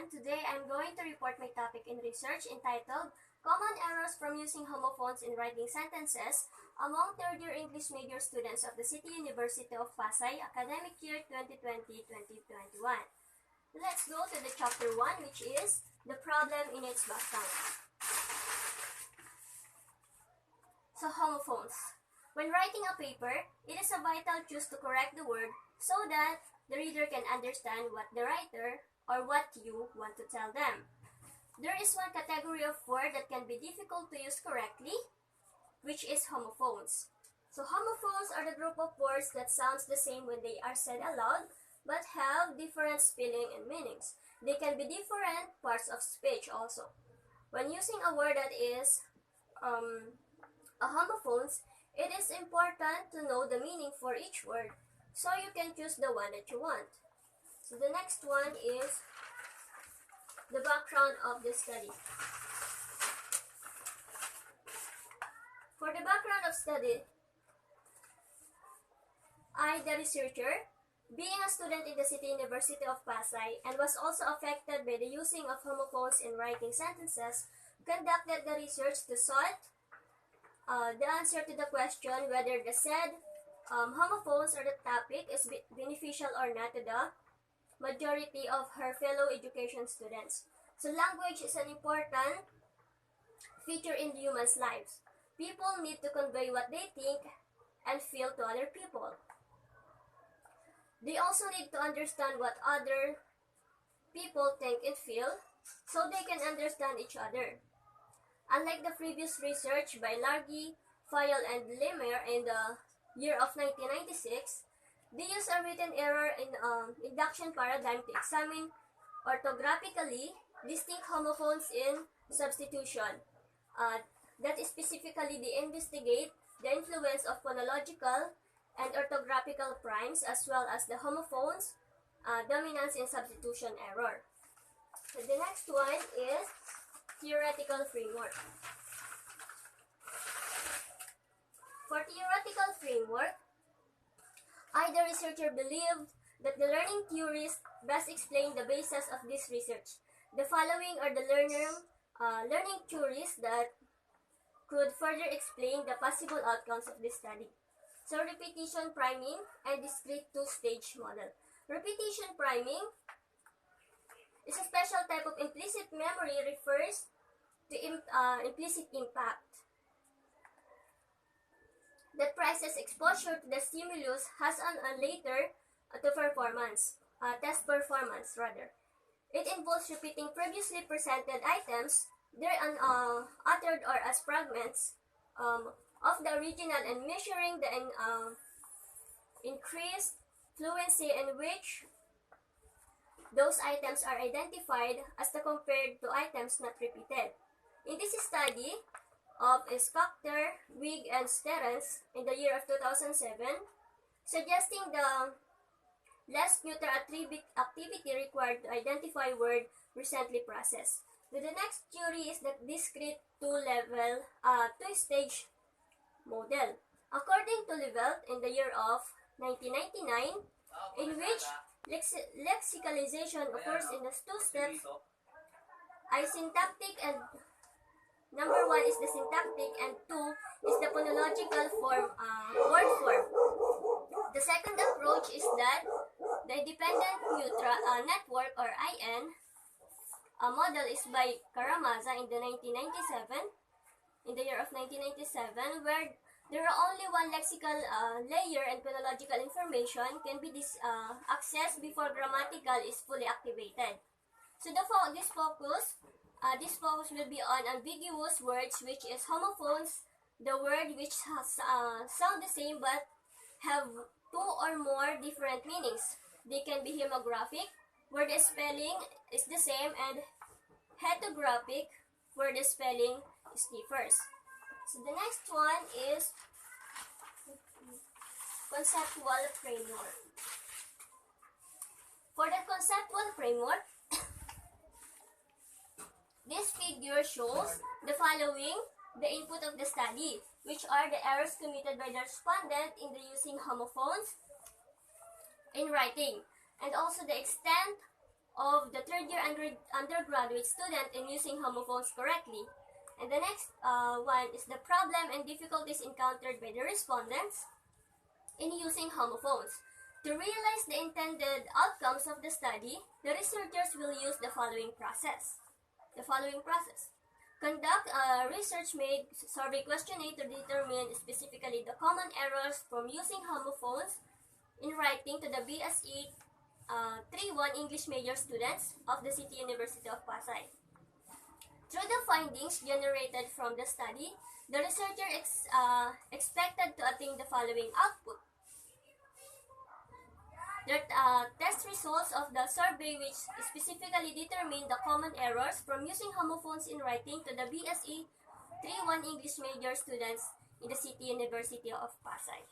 everyone. Today I'm going to report my topic in research entitled Common Errors from Using Homophones in Writing Sentences among third-year English major students of the City University of Pasay, academic year 2020-2021. Let's go to the chapter 1, which is the problem in its background. So, homophones. When writing a paper, it is a vital choice to correct the word so that the reader can understand what the writer or what you want to tell them. There is one category of word that can be difficult to use correctly, which is homophones. So homophones are the group of words that sounds the same when they are said aloud, but have different spelling and meanings. They can be different parts of speech also. When using a word that is a homophones, it is important to know the meaning for each word, so you can choose the one that you want. So the next one is the background of the study. For the background of study, I, the researcher, being a student in the City University of Pasay and was also affected by the using of homophones in writing sentences, conducted the research to sort the answer to the question whether the said homophones or the topic is beneficial or not to the majority of her fellow education students. So language is an important feature in humans' lives. People need to convey what they think and feel to other people. They also need to understand what other people think and feel so they can understand each other. Unlike the previous research by Largy, Fayol, and Lemire in the year of 1996, they use a written error in induction paradigm to examine orthographically distinct homophones in substitution. That is specifically they investigate the influence of phonological and orthographical primes as well as the homophones dominance in substitution error. So the next one is theoretical framework. For theoretical framework, I, the researcher, believed that the learning theories best explain the basis of this research. The following are the learning theories that could further explain the possible outcomes of this study. So, repetition priming and discrete two-stage model. Repetition priming is a special type of implicit memory refers to implicit impact that prices exposure to the stimulus has on a later test performance rather. It involves repeating previously presented items, their uttered or as fragments of the original and measuring the increased fluency in which those items are identified as compared to items not repeated. In this study of Spector, Wig, and Sterens in the year of 2007, suggesting the less neuter activity required to identify word recently processed. The next theory is the discrete two-stage model. According to Levelt in the year of 1999, in which lexicalization occurs in the two steps, syntactic and number 1 is the syntactic and 2 is the phonological form, word form. The second approach is that the independent network or IN model is by Karamazov in the year of 1997, where there are only one lexical layer and phonological information can be accessed before grammatical is fully activated. So this focus will be on ambiguous words, which is homophones, the word which sound the same but have two or more different meanings. They can be homographic, where the spelling is the same, and heterographic, where the spelling differs. So the next one is conceptual framework. For the conceptual framework, this figure shows the following, the input of the study, which are the errors committed by the respondent in the using homophones in writing, and also the extent of the third-year undergraduate student in using homophones correctly. And the next one is the problem and difficulties encountered by the respondents in using homophones. To realize the intended outcomes of the study, the researchers will use the following process. Conduct a research-made survey questionnaire to determine specifically the common errors from using homophones in writing to the BSE 3-1 English major students of the City University of Pasay. Through the findings generated from the study, the researcher expected to attain the following output. The test results of the survey which specifically determine the common errors from using homophones in writing to the BSE 3-1 English major students in the City University of Pasay.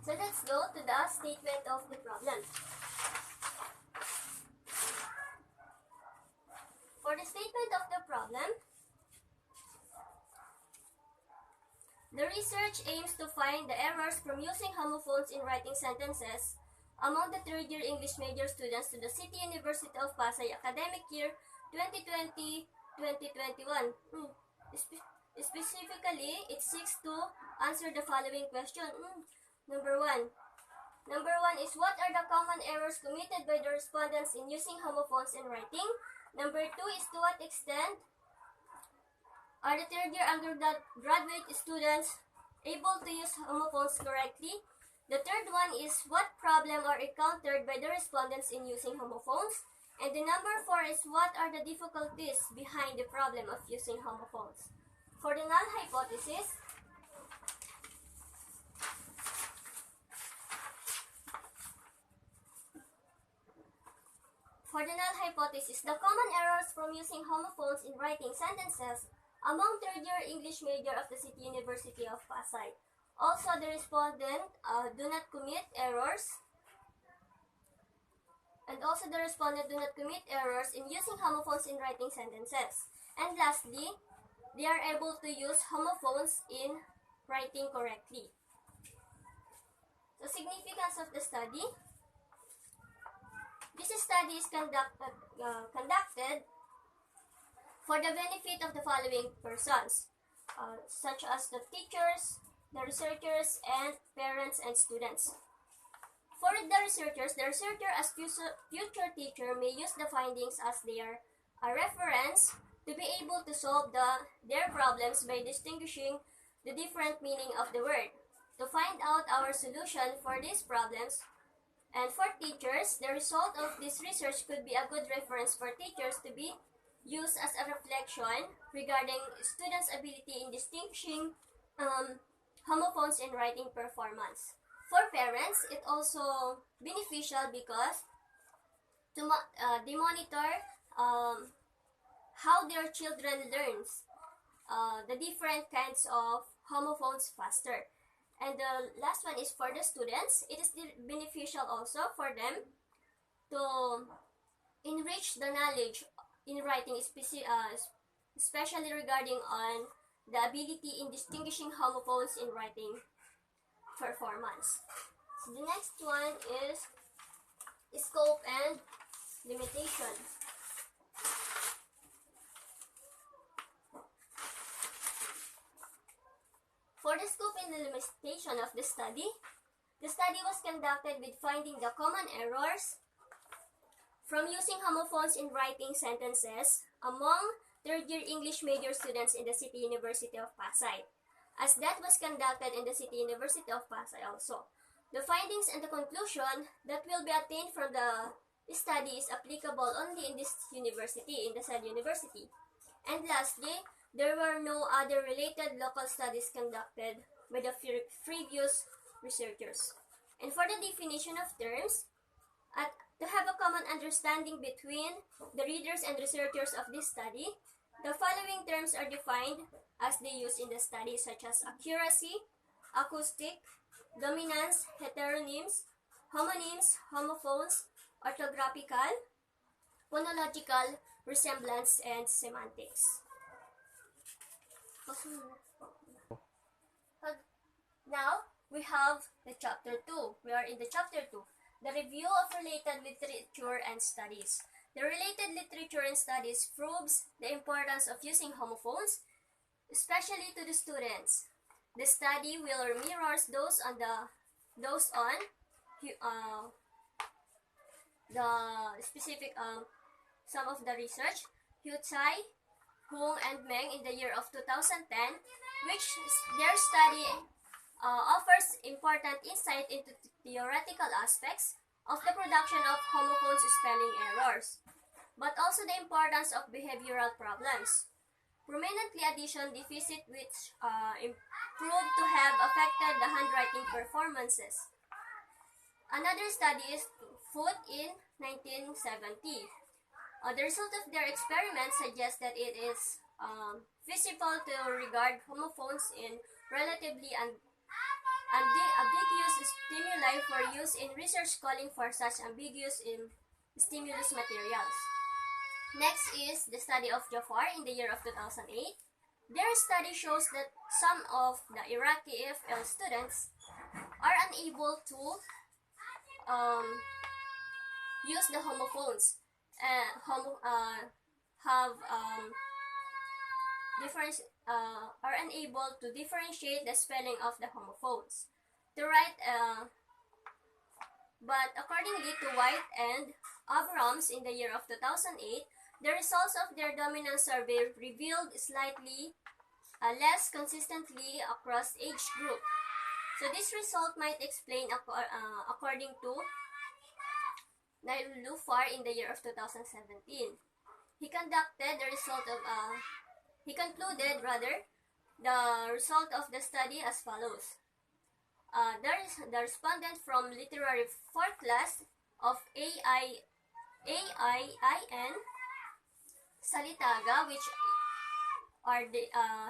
So let's go to the statement of the problem. For the statement of the problem, the research aims to find the errors from using homophones in writing sentences among the third-year English major students to the City University of Pasay academic year 2020-2021. Specifically, it seeks to answer the following question. Number one is, what are the common errors committed by the respondents in using homophones in writing? Number two is, to what extent are the third-year undergraduate students able to use homophones correctly? The third one is, what problem are encountered by the respondents in using homophones? And the number four is, what are the difficulties behind the problem of using homophones? For the null hypothesis, the common errors from using homophones in writing sentences among third-year English major of the City University of Pasay. Also, the respondent do not commit errors. And also, the respondent do not commit errors in using homophones in writing sentences. And lastly, they are able to use homophones in writing correctly. The significance of the study. This study is conducted for the benefit of the following persons, such as the teachers, the researchers, and parents and students. For the researcher as future teacher may use the findings as their reference to be able to solve their problems by distinguishing the different meaning of the word, to find out our solution for these problems. And for teachers, the result of this research could be a good reference for teachers to be used as a reflection regarding students' ability in distinguishing homophones in writing performance. For parents, it also beneficial because they monitor how their children learns the different kinds of homophones faster. And the last one is for the students. It is beneficial also for them to enrich the knowledge in writing, especially regarding on the ability in distinguishing homophones in writing performance. So the next one is scope and limitation. For the scope and the limitation of the study was conducted with finding the common errors from using homophones in writing sentences among third-year English major students in the City University of Pasay, as that was conducted in the City University of Pasay also. The findings and the conclusion that will be attained from the study is applicable only in this university, in the said university. And lastly, there were no other related local studies conducted by the previous researchers. And for the definition of terms, to have a common understanding between the readers and researchers of this study, the following terms are defined as they use in the study, such as accuracy, acoustic, dominance, heteronyms, homonyms, homophones, orthographical, phonological, resemblance, and semantics. Now, we have the chapter 2. We are in the chapter 2. The review of related literature and studies. The related literature and studies proves the importance of using homophones, especially to the students. The study will mirrors those on the specific some of the research. Hu Tsai, Hung, and Meng in the year of 2010, which their study offers important insight into theoretical aspects of the production of homophones spelling errors, but also the importance of behavioral problems. Prominently addition deficit which proved to have affected the handwriting performances. Another study is Foot in 1970. The result of their experiment suggests that it is feasible to regard homophones in relatively ambiguous stimuli for use in research calling for such ambiguous stimulus materials. Next is the study of Jafar in the year of 2008. Their study shows that some of the Iraqi EFL students are unable to use the homophones and are unable to differentiate the spelling of the homophones. To write, but accordingly to White and Abrams in the year of 2008, the results of their dominant survey revealed slightly less consistently across age group. So this result might explain according to Nail Lufar in the year of 2017. He concluded the result of the study as follows. The respondent from literary 4 class of AIIN Salitaga, which are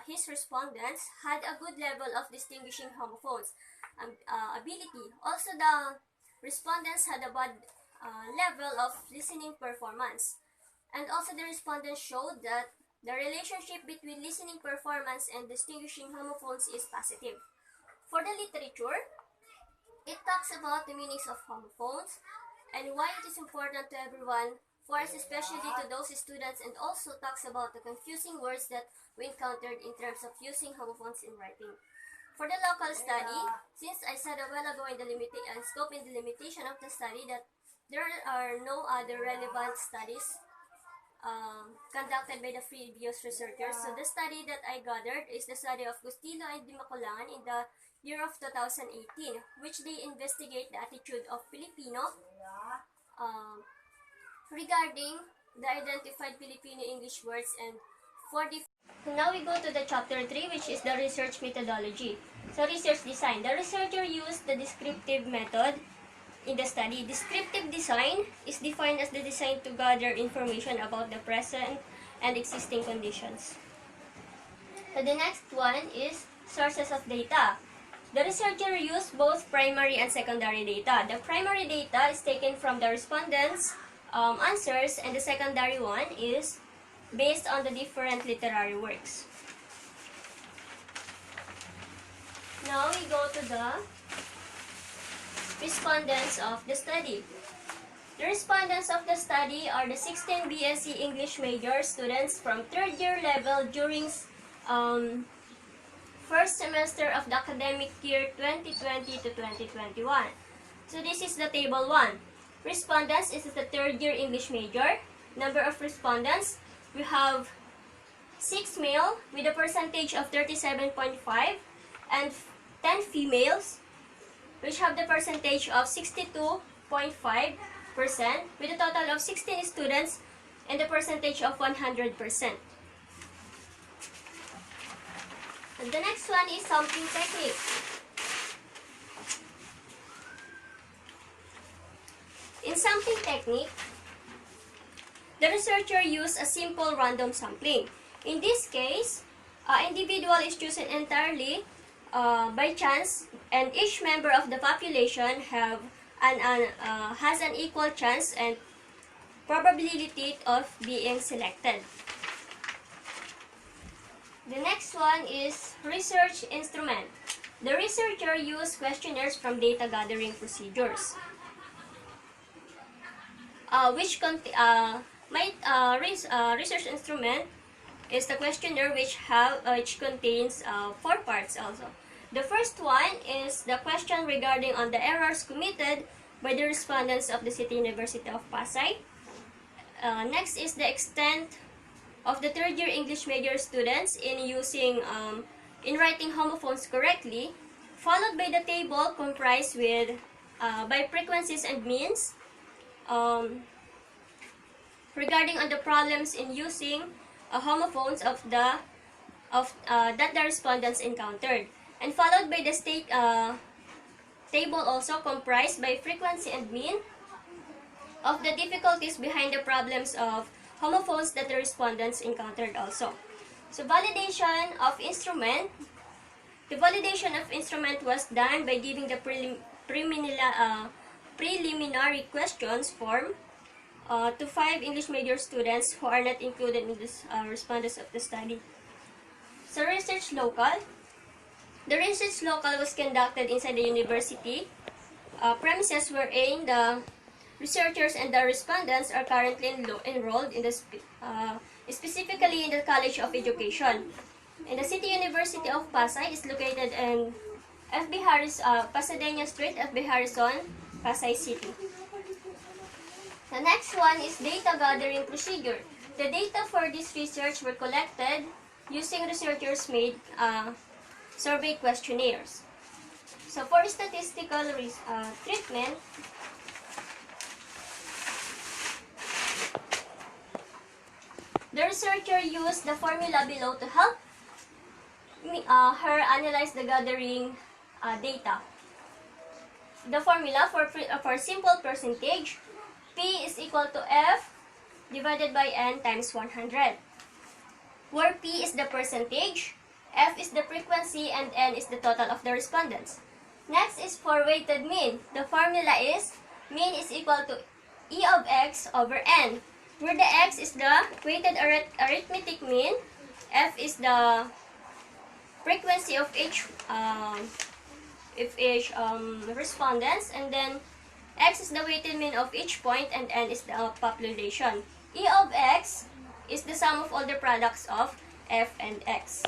his respondents, had a good level of distinguishing homophones ability. Also, the respondents had a bad level of listening performance. And also the respondents showed that the relationship between listening performance and distinguishing homophones is positive. For the literature, it talks about the meanings of homophones and why it is important to everyone, for us especially to those students, and also talks about the confusing words that we encountered in terms of using homophones in writing. For the local study, since I said a while ago in the scope and the limitation of the study that there are no other relevant studies conducted by the previous researchers. So the study that I gathered is the study of Gustilo and Dimacolan in the year of 2018, which they investigate the attitude of Filipino regarding the identified Filipino English words and for the... Now we go to the chapter 3, which is the research methodology. So research design. The researcher used the descriptive method in the study. Descriptive design is defined as the design to gather information about the present and existing conditions. So the next one is sources of data. The researcher used both primary and secondary data. The primary data is taken from the respondents' answers, and the secondary one is based on the different literary works. Now we go to the respondents of the study. The respondents of the study are the 16 BSc English major students from third year level during first semester of the academic year 2020 to 2021. So this is the table 1. Respondents is the third year English major. Number of respondents, we have 6 male with a percentage of 37.5 and 10 females which have the percentage of 62.5% with a total of 16 students and the percentage of 100%. And the next one is sampling technique. In sampling technique, the researcher used a simple random sampling. In this case, individual is chosen entirely by chance, and each member of the population has an equal chance and probability of being selected. The next one is research instrument. The researcher used questionnaires from data gathering procedures. research instrument is the questionnaire which contains 4 parts also. The first one is the question regarding on the errors committed by the respondents of the City University of Pasay. Next is the extent of the third-year English major students in writing homophones correctly, followed by the table comprised with by frequencies and means regarding on the problems in using homophones that the respondents encountered, and followed by the table also comprised by frequency and mean of the difficulties behind the problems of homophones that the respondents encountered also. So validation of instrument. The validation of instrument was done by giving the preliminary questions form to 5 English major students who are not included in this respondents of the study. So research local. The research local was conducted inside the university premises wherein the researchers and the respondents are currently enrolled in the specifically in the College of Education. And the City University of Pasay is located in Pasadena Street, FB Harrison, Pasay City. The next one is data gathering procedure. The data for this research were collected using researchers made survey questionnaires. So for statistical treatment, the researcher used the formula below to help her analyze the gathering data. The formula for simple percentage, P is equal to F divided by N times 100, where P is the percentage, F is the frequency, and N is the total of the respondents. Next is for weighted mean. The formula is mean is equal to E of X over N, where the X is the weighted arithmetic mean, F is the frequency of each respondents, and then X is the weighted mean of each point, and N is the population. E of X is the sum of all the products of F and X.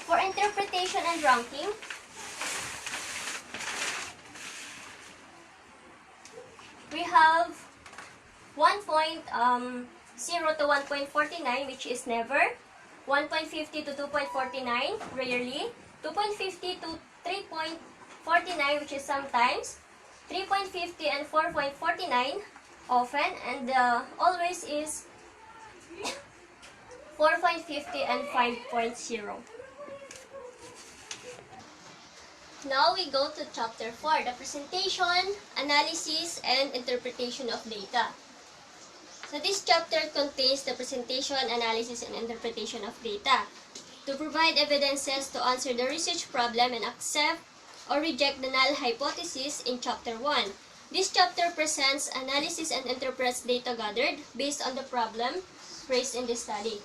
For interpretation and ranking, we have 1.0 to 1.49, which is never, 1.50 to 2.49, rarely, 2.50 to 3.49, which is sometimes, 3.50 and 4.49, often, and always is 4.50 and 5.0. Now we go to chapter 4, the presentation, analysis, and interpretation of data. So this chapter contains the presentation, analysis, and interpretation of data to provide evidences to answer the research problem and accept or reject the null hypothesis in chapter 1. This chapter presents analysis and interprets data gathered based on the problem raised in this study.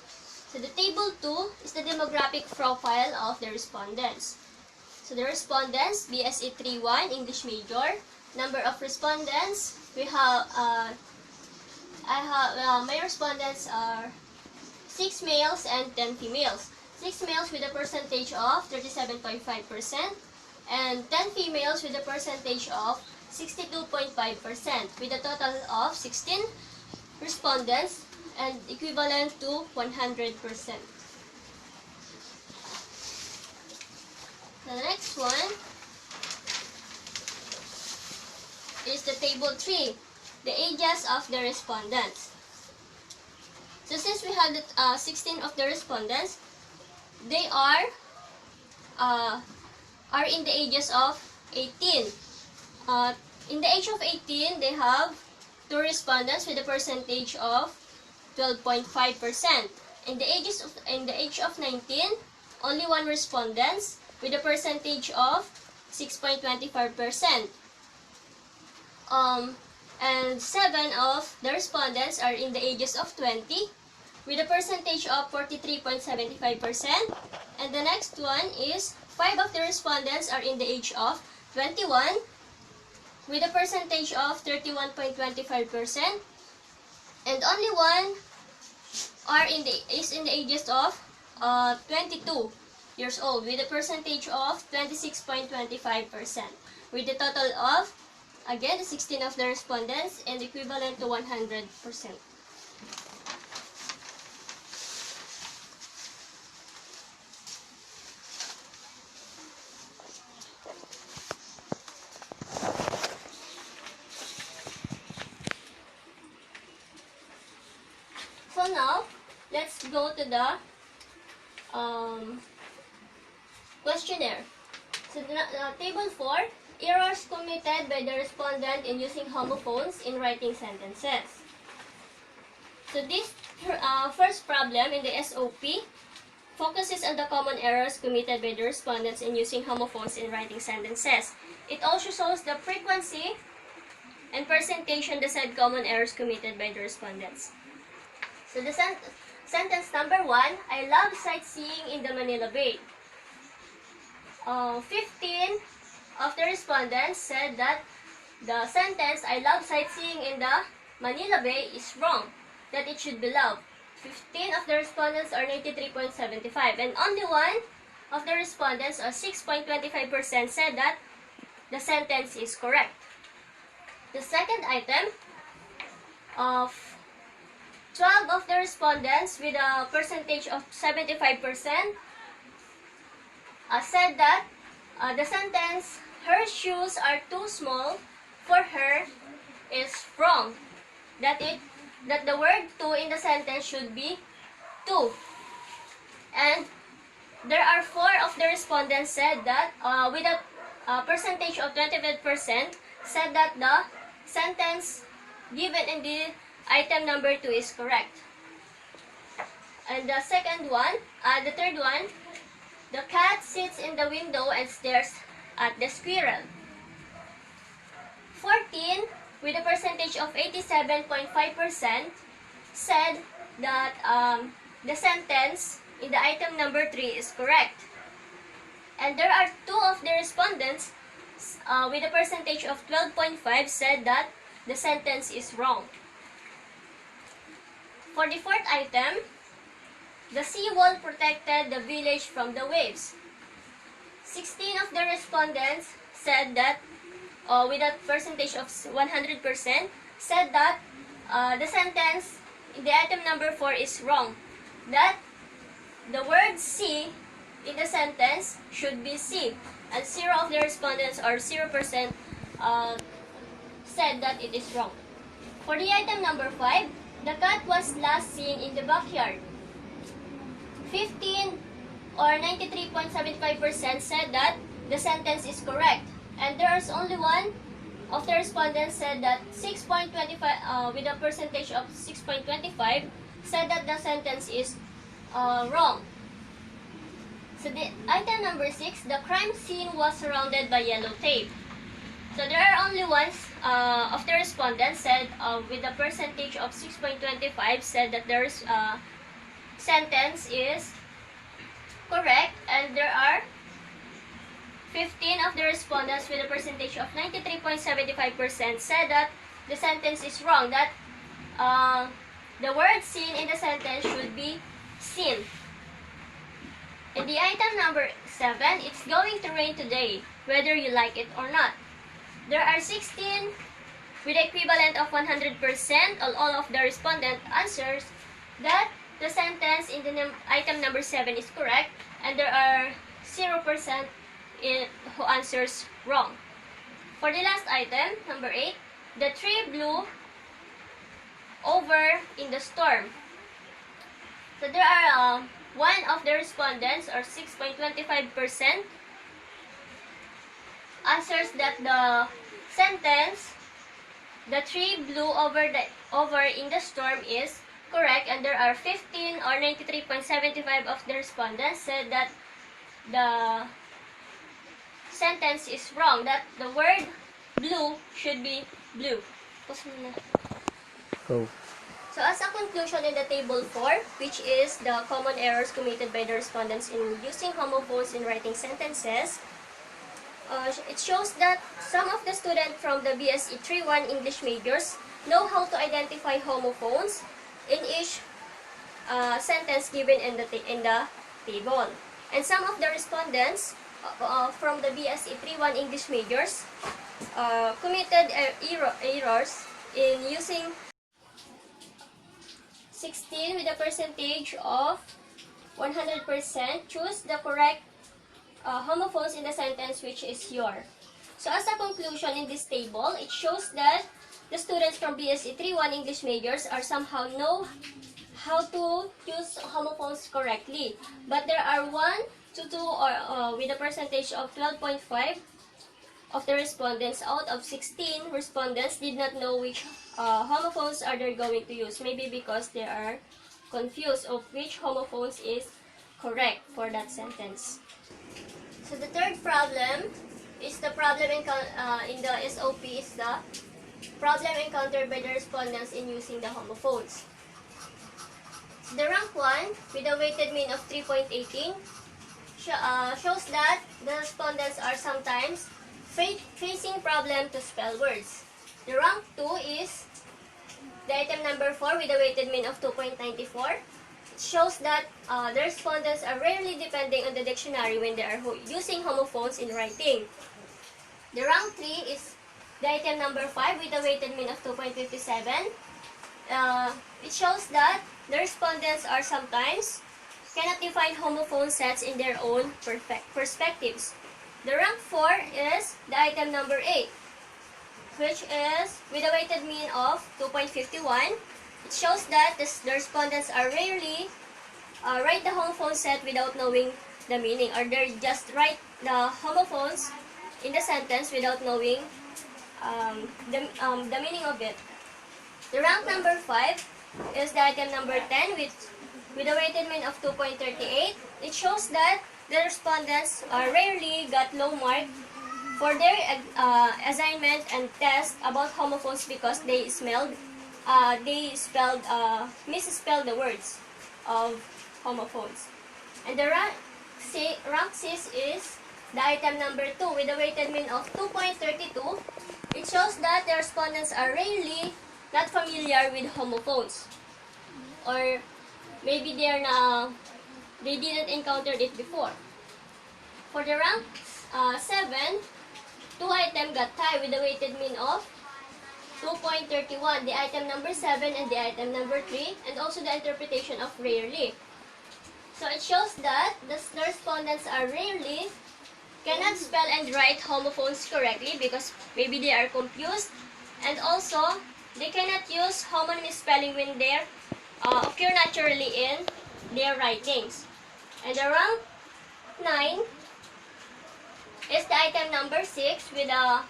So the table 2 is the demographic profile of the respondents. So the respondents, BSE 3-1, English major. Number of respondents, we have, my respondents are 6 males and 10 females. 6 males with a percentage of 37.5% and 10 females with a percentage of 62.5% with a total of 16 respondents and equivalent to 100%. The next one is the table 3, the ages of the respondents. So since we have 16 of the respondents, they are in the ages of 18. In the age of 18, they have 2 respondents with a percentage of 12.5%. In the age of 19, only 1 respondent with a percentage of 6.25%. And 7 of the respondents are in the ages of 20 with a percentage of 43.75%. And the next one is 5 of the respondents are in the age of 21 with a percentage of 31.25%, and only one is in the ages of 22 years old with a percentage of 26.25%, with a total of, again, 16 of the respondents and equivalent to 100%. So now, let's go to the questionnaire. So table 4, errors committed by the respondent in using homophones in writing sentences. So this first problem in the SOP focuses on the common errors committed by the respondents in using homophones in writing sentences. It also shows the frequency and percentage on the said common errors committed by the respondents. So the sentence number 1, I love sightseeing in the Manila Bay. 15 of the respondents said that the sentence, I love sightseeing in the Manila Bay, is wrong, that it should be love. 15 of the respondents, or 93.75, and only one of the respondents, or 6.25%, said that the sentence is correct. The second item, of 12 of the respondents with a percentage of 75%, said that the sentence, her shoes are too small for her, is wrong. That the word to in the sentence should be two. And there are 4 of the respondents said that with a percentage of 25%, said that the sentence given in the item number 2 is correct. And the third one, the cat sits in the window and stares at the squirrel. 14, with a percentage of 87.5%, said that the sentence in the item number 3 is correct. And there are 2 of the respondents with a percentage of 12.5 said that the sentence is wrong. For the fourth item, the seawall protected the village from the waves. 16 of the respondents said that, with a percentage of 100%, said that the sentence in the item number 4 is wrong. That the word sea in the sentence should be sea. And 0 of the respondents, or 0%, said that it is wrong. For the item number 5, the cat was last seen in the backyard. 15, or 93.75%, said that the sentence is correct. And there is only 1 of the respondents said that 6.25, with a percentage of 6.25, said that the sentence is wrong. So the item number 6, the crime scene was surrounded by yellow tape. So there are only 1 of the respondents said, with a percentage of 6.25, said that their sentence is correct, and there are 15 of the respondents with a percentage of 93.75% said that the sentence is wrong, that the word seen in the sentence should be seen. In the item number 7, it's going to rain today, whether you like it or not. There are 16 with equivalent of 100%, all of the respondent answers that the sentence in the item number 7 is correct, and there are 0% who answers wrong. For the last item, number 8, the tree blew over in the storm. So there are 1 of the respondents, or 6.25%, answers that the sentence, the tree blew over in the storm, is correct, and there are 15, or 93.75% of the respondents said that the sentence is wrong, that the word blue should be blue. Oh. So as a conclusion in the table 4, which is the common errors committed by the respondents in using homophones in writing sentences, it shows that some of the students from the BSE 3-1 English majors know how to identify homophones in each sentence given in the table. And some of the respondents from the BSE 3-1 English majors committed errors in using 16 with a percentage of 100%. Choose the correct homophones in the sentence which is your. So as a conclusion in this table, it shows that the students from BSE 3-1 English majors are somehow know how to use homophones correctly. But there are 1 to 2 or with a percentage of 12.5 of the respondents out of 16 respondents did not know which homophones are they going to use. Maybe because they are confused of which homophones is correct for that sentence. So the third problem is the problem in the SOP is the problem encountered by the respondents in using the homophones. So the rank 1 with a weighted mean of 3.18 shows that the respondents are sometimes facing problem to spell words. The rank 2 is the item number 4 with a weighted mean of 2.94. It shows that the respondents are rarely depending on the dictionary when they are using homophones in writing. The rank 3 is the item number 5 with a weighted mean of 2.57. It shows that the respondents are sometimes cannot define homophone sets in their own perspectives. The rank 4 is the item number 8, which is with a weighted mean of 2.51. It shows that the respondents are rarely write the homophone set without knowing the meaning, or they just write the homophones in the sentence without knowing the meaning of it. The rank number 5 is the item number 10 with a weighted mean of 2.38. It shows that the respondents rarely got low mark for their assignment and test about homophones because they misspelled the words of homophones. And the rank 6 is the item number 2 with a weighted mean of 2.32. It shows that the respondents are rarely not familiar with homophones, or maybe they didn't encounter it before. For the rank 7, 2 items got tied with a weighted mean of 2.31, the item number 7 and the item number 3, and also the interpretation of rarely. So it shows that the respondents are rarely cannot spell and write homophones correctly because maybe they are confused, and also they cannot use homonym spelling when they occur naturally in their writings. And the rank 9 is the item number 6 with a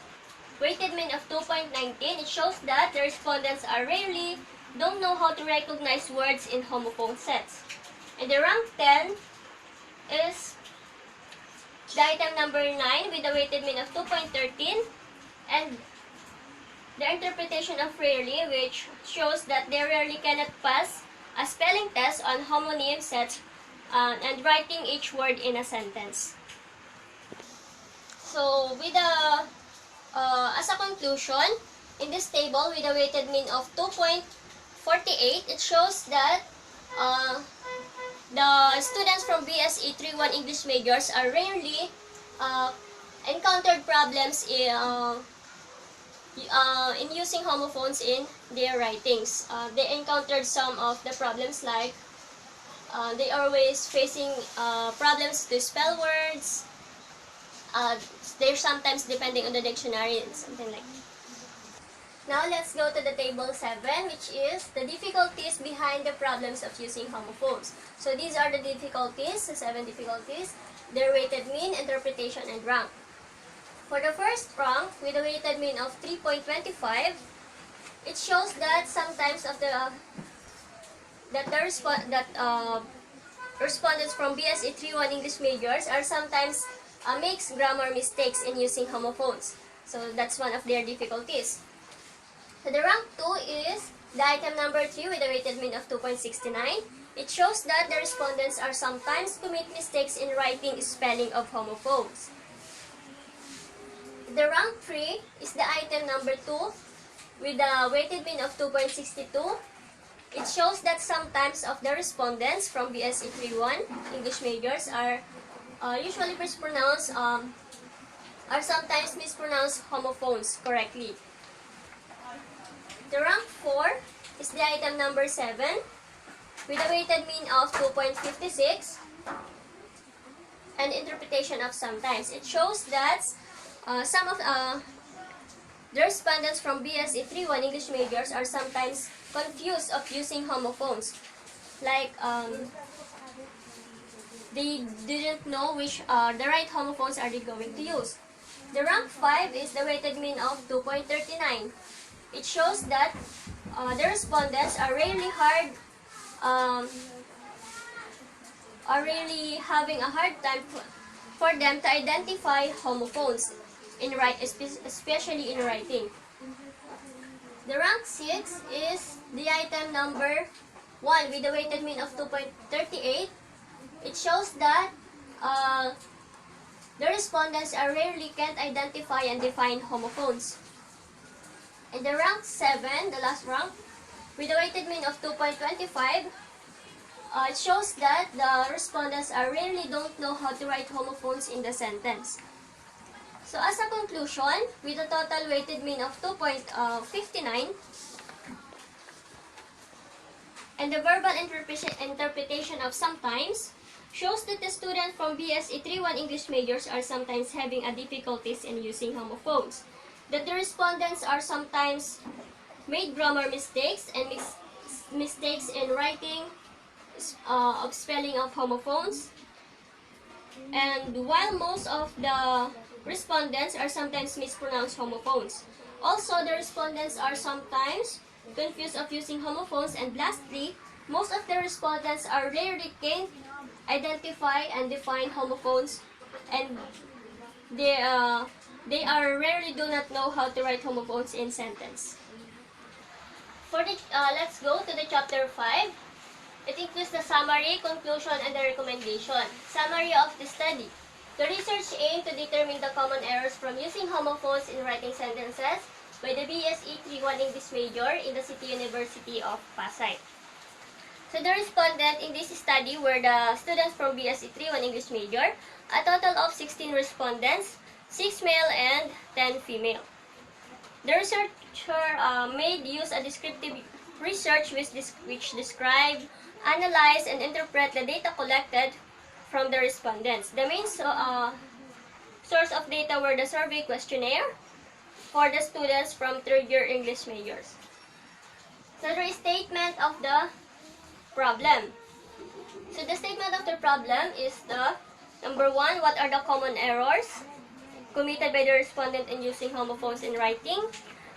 weighted mean of 2.19. It shows that the respondents are rarely don't know how to recognize words in homophone sets. And the rank 10 is the item number 9 with a weighted mean of 2.13, and the interpretation of rarely, which shows that they rarely cannot pass a spelling test on homonym sets and writing each word in a sentence. So with as a conclusion, in this table with a weighted mean of 2.48, it shows that the students from BSE 3-1 English majors are rarely encountered problems in using homophones in their writings. They encountered some of the problems like they are always facing problems to spell words. They're sometimes depending on the dictionary and something like that. Now let's go to the table 7, which is the difficulties behind the problems of using homophones. So these are the difficulties, the 7 difficulties, their weighted mean, interpretation, and rank. For the first rank, with a weighted mean of 3.25, it shows that sometimes of respondents from BSE 3-1 English majors are sometimes makes grammar mistakes in using homophones. So that's one of their difficulties. So the rank 2 is the item number 3 with a weighted mean of 2.69. It shows that the respondents are sometimes commit mistakes in writing spelling of homophones. The rank 3 is the item number 2 with a weighted mean of 2.62. It shows that sometimes of the respondents from BSE 3-1 English majors are usually mispronounced are sometimes mispronounced homophones correctly. The rank 4 is the item number 7 with a weighted mean of 2.56 and interpretation of sometimes. It shows that some of the respondents from BSE 3-1 English majors are sometimes confused of using homophones. Like, they didn't know which the right homophones are they going to use. The rank 5 is the weighted mean of 2.39. It shows that the respondents are really having a hard time for them to identify homophones especially in writing. The rank 6 is the item number 1 with a weighted mean of 2.38. It shows that the respondents are rarely can't identify and define homophones. In the rank 7, the last rank, with a weighted mean of 2.25, it shows that the respondents are rarely don't know how to write homophones in the sentence. So as a conclusion, with a total weighted mean of 2.59, and the verbal interpretation of sometimes, shows that the students from BSE 3-1 English majors are sometimes having a difficulties in using homophones. That the respondents are sometimes made grammar mistakes and mistakes in writing of spelling of homophones. And while most of the respondents are sometimes mispronounced homophones. Also, the respondents are sometimes confused of using homophones. And lastly, most of the respondents are rarely can't identify and define homophones, and they are rarely do not know how to write homophones in sentence. For the let's go to the chapter 5. It includes the summary, conclusion, and the recommendation. Summary of the study. The research aimed to determine the common errors from using homophones in writing sentences by the BSE 3-1 English major in the City University of Pasay. So the respondent in this study were the students from BSE 3-1 English major, a total of 16 respondents, 6 male and 10 female. The researcher made use of descriptive research which describe, analyze, and interpret the data collected from the respondents. The main source of data were the survey questionnaire for the students from third-year English majors. So the statement of the problem. So the statement of the problem is the number 1, what are the common errors committed by the respondent in using homophones in writing?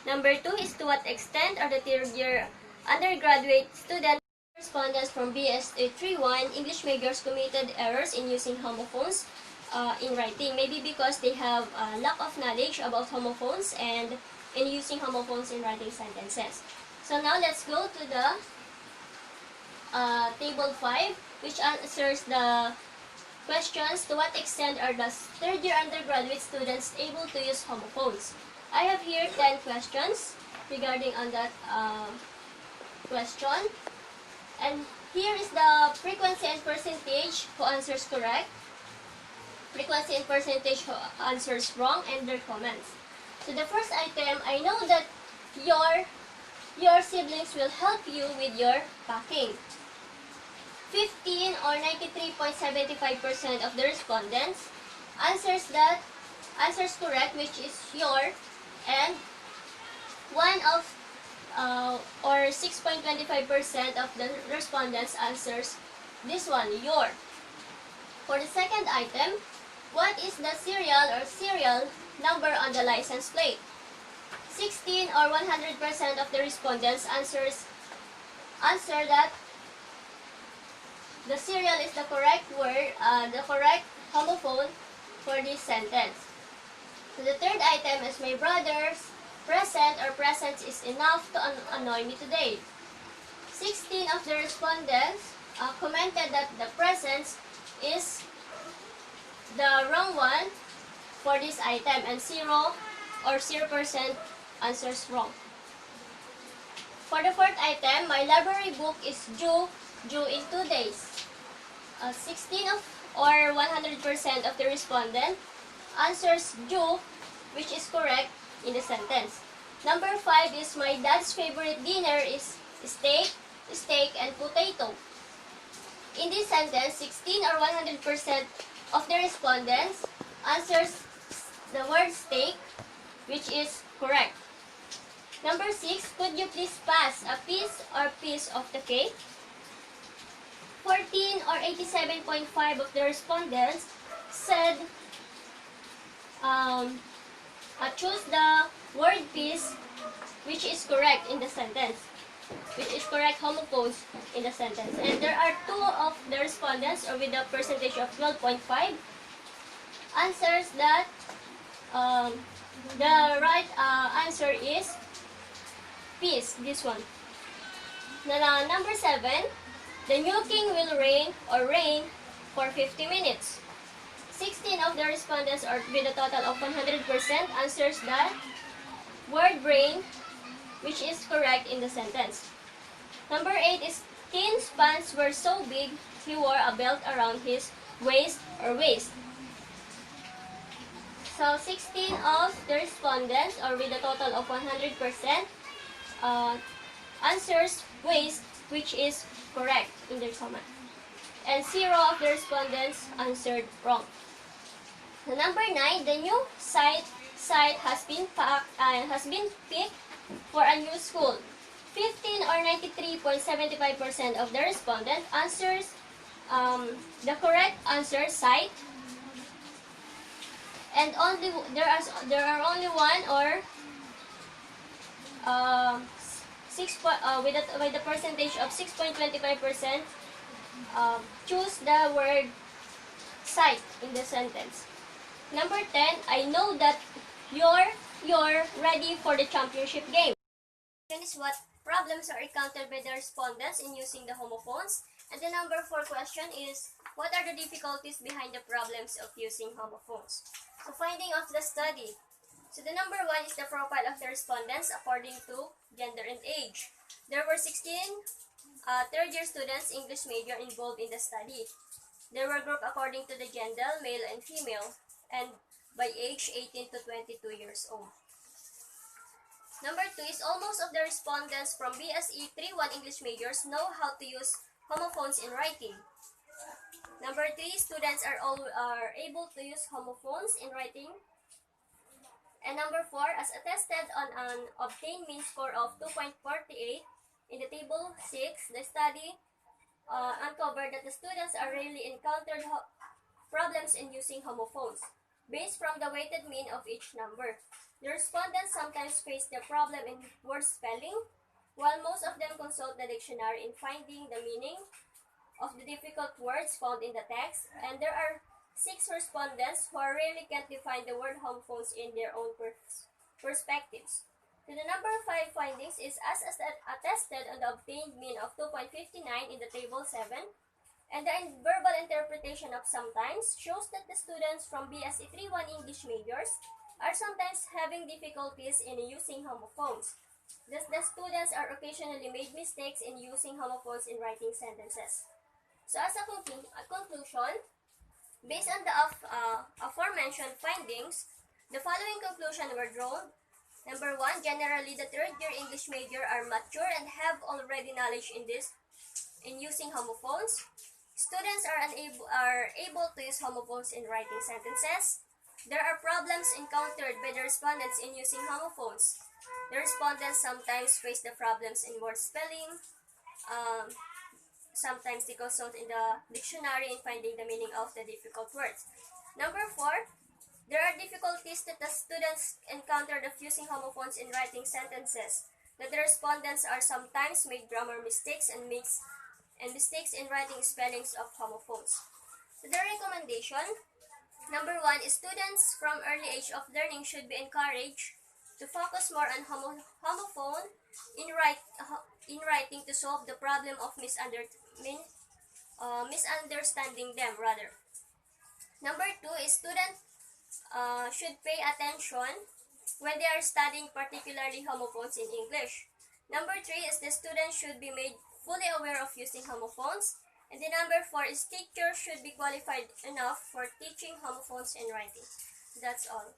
Number 2 is to what extent are the third-year undergraduate students respondents from BSE 3-1 English majors committed errors in using homophones in writing. Maybe because they have a lack of knowledge about homophones and in using homophones in writing sentences. So now let's go to the table 5, which answers the questions, to what extent are the third-year undergraduate students able to use homophones? I have here 10 questions regarding on that question. And here is the frequency and percentage who answers correct, frequency and percentage who answers wrong, and their comments. So the first item, I know that your siblings will help you with your packing. 15 or 93.75% of the respondents answers correct, which is your, and or 6.25% of the respondents answers this one, your. For the second item, what is the serial number on the license plate? 16 or 100% of the respondents answer that the serial is the correct word, the correct homophone for this sentence. So the third item is my brother's present is enough to annoy me today. 16 of the respondents commented that the present is the wrong one for this item, and 0 or 0% answers wrong. For the fourth item, my library book is due in 2 days. 16 of or 100% of the respondent answers due, which is correct in the sentence. Number 5 is my dad's favorite dinner is steak, and potato. In this sentence, 16 or 100% of the respondents answers the word steak, which is correct. Number 6, could you please pass a piece of the cake? 14 or 87.5 of the respondents said choose the word piece, which is correct in the sentence, which is correct homophones in the sentence. And there are 2 of the respondents, or with a percentage of 12.5, answers that the right answer is piece, this one. Number 7, the milking will rain for 50 minutes. 16 of the respondents, or with a total of 100%, answers the word rain, which is correct in the sentence. Number 8 is Tin's pants were so big, he wore a belt around his waist. So 16 of the respondents, or with a total of 100%, answers waist, which is correct in their comment. And 0 of the respondents answered wrong. Number 9, the new site has been picked for a new school. 15 or 93.75% of the respondents answers the correct answer site, and there are only 1 or 6 with a percentage of 6.25% choose the word site in the sentence. Number 10, I know that you're ready for the championship game. This is what problems are encountered by the respondents in using the homophones. And the number 4 question is, what are the difficulties behind the problems of using homophones? So finding of the study. So the number 1 is the profile of the respondents according to gender and age. There were 16 third-year students, English major, involved in the study. They were grouped according to the gender, male and female, and by age 18 to 22 years old. Number 2 is almost of the respondents from BSE 3-1 English majors know how to use homophones in writing. Number 3, students are able to use homophones in writing. And number 4, as attested on an obtained mean score of 2.48 in the table 6, the study uncovered that the students are rarely encountered problems in using homophones, based from the weighted mean of each number. The respondents sometimes face the problem in word spelling, while most of them consult the dictionary in finding the meaning of the difficult words found in the text, and there are 6 respondents who rarely can't define the word homophones in their own perspectives. So the number 5 findings is as attested on the obtained mean of 2.59 in the table 7, and the verbal interpretation of sometimes shows that the students from BSE 3-1 English majors are sometimes having difficulties in using homophones. Thus, the students are occasionally made mistakes in using homophones in writing sentences. So as a conclusion, based on the aforementioned findings, the following conclusions were drawn. Number 1, generally the third-year English major are mature and have already knowledge in using homophones. Students are able to use homophones in writing sentences. There are problems encountered by the respondents in using homophones. The respondents sometimes face the problems in word spelling. Sometimes they consult in the dictionary in finding the meaning of the difficult words. Number 4, there are difficulties that the students encountered of using homophones in writing sentences. That the respondents are sometimes made grammar mistakes and mistakes in writing spellings of homophones. So the recommendation, number 1 is students from early age of learning should be encouraged to focus more on homophone in writing to solve the problem of misunderstanding them rather. Number 2 is students should pay attention when they are studying particularly homophones in English. Number 3 is the students should be made fully aware of using homophones. And the number 4 is teachers should be qualified enough for teaching homophones in writing. That's all.